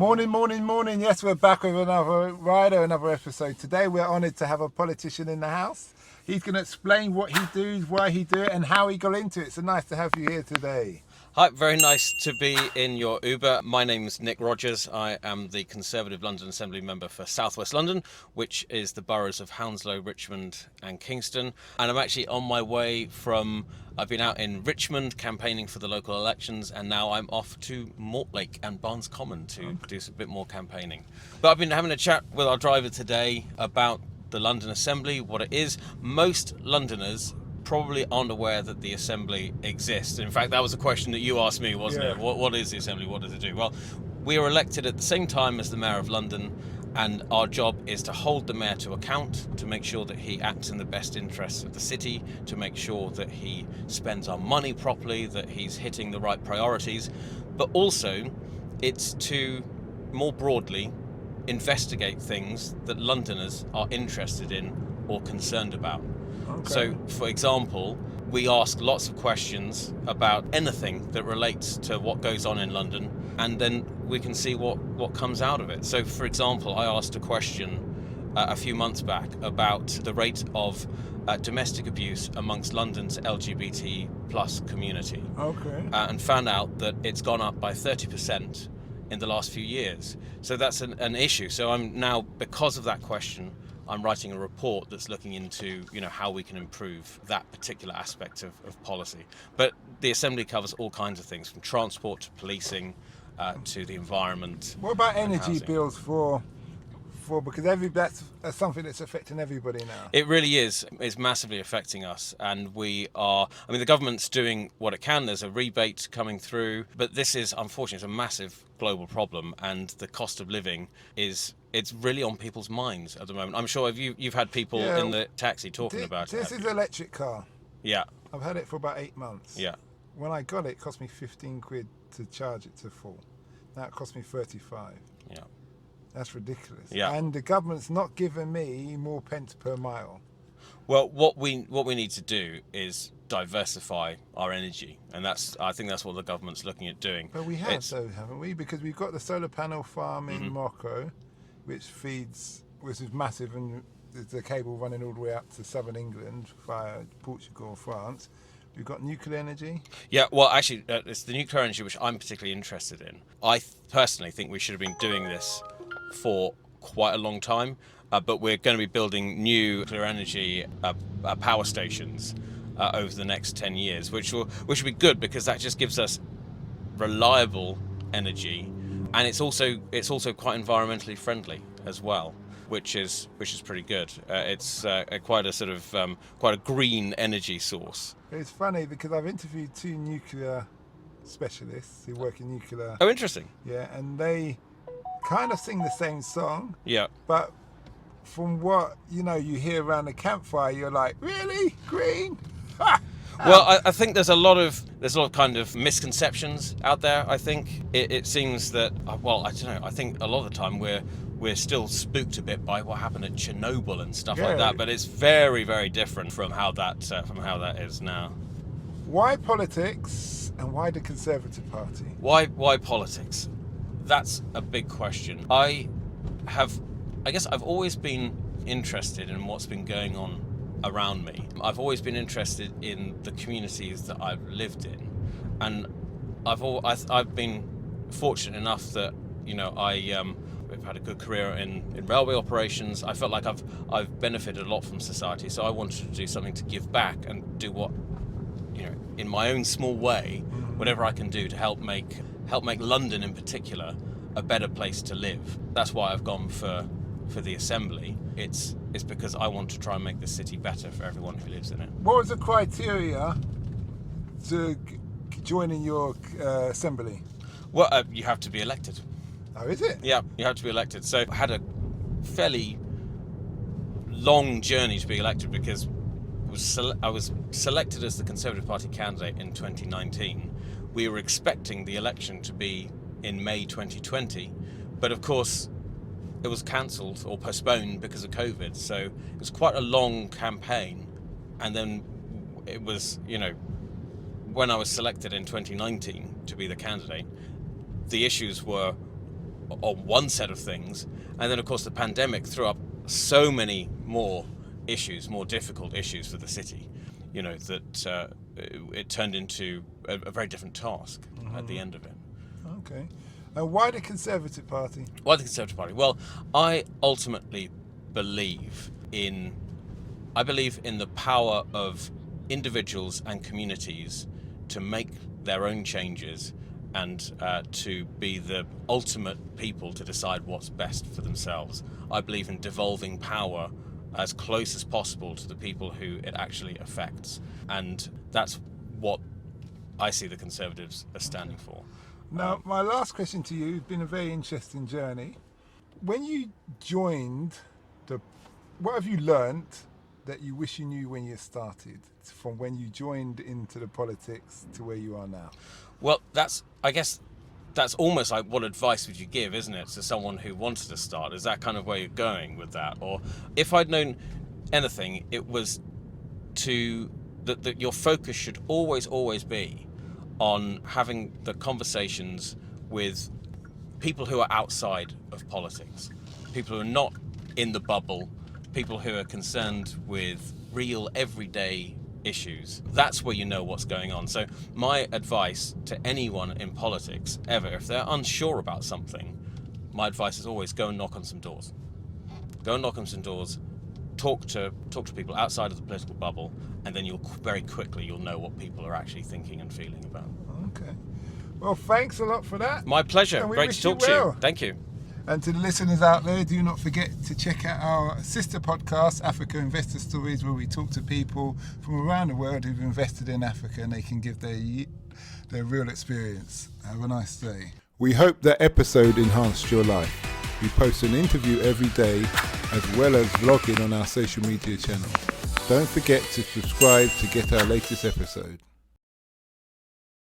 Morning, morning, morning. Yes, we're back with another rider, another episode. Today we're honoured to have a politician in the house. He's going to explain what he does, why he do it, and how he got into it. So nice to have you here today. Hi, very nice to be in your Uber. My name's Nick Rodgers. I am the Conservative London Assembly member for South West London, which is the boroughs of Hounslow, Richmond and Kingston. And I'm actually on my way I've been out in Richmond campaigning for the local elections, and now I'm off to Mortlake and Barnes Common to do a bit more campaigning. But I've been having a chat with our driver today about the London Assembly, what it is. Most Londoners probably aren't aware that the Assembly exists. In fact, that was a question that you asked me, wasn't it? What is the Assembly? What does it do? Well, we are elected at the same time as the Mayor of London, and our job is to hold the Mayor to account, to make sure that he acts in the best interests of the city, to make sure that he spends our money properly, that he's hitting the right priorities, but also it's to, more broadly, investigate things that Londoners are interested in or concerned about. Okay. So, for example, we ask lots of questions about anything that relates to what goes on in London, and then we can see what comes out of it. So, for example, I asked a question a few months back about the rate of domestic abuse amongst London's LGBT plus community. Okay. And found out that it's gone up by 30% in the last few years. So that's an issue. So I'm now, because of that question, I'm writing a report that's looking into, how we can improve that particular aspect of policy. But the Assembly covers all kinds of things, from transport to policing to the environment. What about energy bills because that's something that's affecting everybody now? It really is. It's massively affecting us, and the government's doing what it can. There's a rebate coming through, but this is, unfortunately, it's a massive global problem, and the cost of living it's really on people's minds at the moment. I'm sure you've had people in the taxi talking about it. This is an electric car. Yeah. I've had it for about 8 months. Yeah. When I got it, it cost me 15 quid to charge it to full. Now it cost me 35. Yeah. That's ridiculous. Yeah. And the government's not giving me more pence per mile. Well, what we need to do is diversify our energy, and I think that's what the government's looking at doing. But we have, haven't we? Because we've got the solar panel farm in Morocco, which is massive, and there's a cable running all the way up to southern England via Portugal or France. We've got nuclear energy. Yeah, well, actually, it's the nuclear energy which I'm particularly interested in. I personally think we should have been doing this for quite a long time, but we're going to be building new nuclear energy power stations over the next 10 years, which will be good, because that just gives us reliable energy, and it's also quite environmentally friendly as well, which is pretty good. It's quite a sort of quite a green energy source. It's funny because I've interviewed 2 nuclear specialists who work in nuclear. Oh, interesting. Yeah, and they kind of sing the same song. Yeah. But from what you hear around the campfire, you're like, really, green? Well, I think there's a lot of kind of misconceptions out there. I think it seems that I don't know. I think a lot of the time we're still spooked a bit by what happened at Chernobyl and stuff like that. But it's very, very different from how that is now. Why politics, and why the Conservative Party? Why politics? That's a big question. I guess I've always been interested in what's been going on around me. I've always been interested in the communities that I've lived in, and I've been fortunate enough that I've had a good career in railway operations. I felt like I've benefited a lot from society, so I wanted to do something to give back and do what in my own small way, whatever I can do to help make London in particular a better place to live. That's why I've gone for the Assembly. It's because I want to try and make the city better for everyone who lives in it. What was the criteria to join in your Assembly? Well, you have to be elected. Oh, is it? Yeah, you have to be elected. So I had a fairly long journey to be elected, because I was selected as the Conservative Party candidate in 2019. We were expecting the election to be in May 2020, but of course it was cancelled or postponed because of COVID. So it was quite a long campaign, and then it was, when I was selected in 2019 to be the candidate, the issues were on one set of things, and then of course the pandemic threw up so many more issues, more difficult issues for the city, that it turned into a very different task at the end of it. Okay. And why the Conservative Party? Why the Conservative Party? Well, I ultimately believe in the power of individuals and communities to make their own changes and to be the ultimate people to decide what's best for themselves. I believe in devolving power as close as possible to the people who it actually affects. And that's what I see the Conservatives as standing for. Now, my last question to you, it's been a very interesting journey. When you joined, what have you learnt that you wish you knew when you started, from when you joined into the politics to where you are now? Well, I guess that's almost like, what advice would you give, isn't it, to someone who wanted to start? Is that kind of where you're going with that? Or if I'd known anything, it was that your focus should always be on having the conversations with people who are outside of politics, people who are not in the bubble, people who are concerned with real everyday issues. That's where you know what's going on. So my advice to anyone in politics ever, if they're unsure about something, my advice is always go and knock on some doors. Go and knock on some doors, talk to people outside of the political bubble, and then you'll know what people are actually thinking and feeling about. Okay. Well, thanks a lot for that. My pleasure. Great to talk to you. Thank you. And to the listeners out there, do not forget to check out our sister podcast, Africa Investor Stories, where we talk to people from around the world who've invested in Africa and they can give their real experience. Have a nice day. We hope that episode enhanced your life. We post an interview every day as well as vlogging on our social media channel. Don't forget to subscribe to get our latest episode.